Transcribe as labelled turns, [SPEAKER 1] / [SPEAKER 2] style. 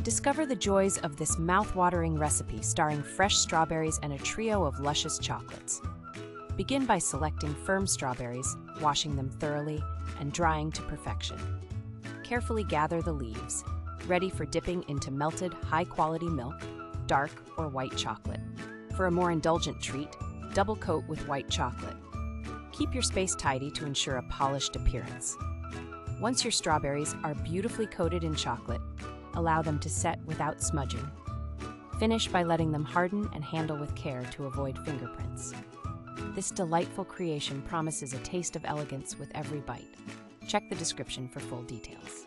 [SPEAKER 1] Discover the joys of this mouth-watering recipe starring fresh strawberries and a trio of luscious chocolates. Begin by selecting firm strawberries, washing them thoroughly, and drying to perfection. Carefully gather the leaves, ready for dipping into melted, high-quality milk, dark or white chocolate. For a more indulgent treat, double coat with white chocolate. Keep your space tidy to ensure a polished appearance. Once your strawberries are beautifully coated in chocolate, allow them to set without smudging. Finish by letting them harden and handle with care to avoid fingerprints. This delightful creation promises a taste of elegance with every bite. Check the description for full details.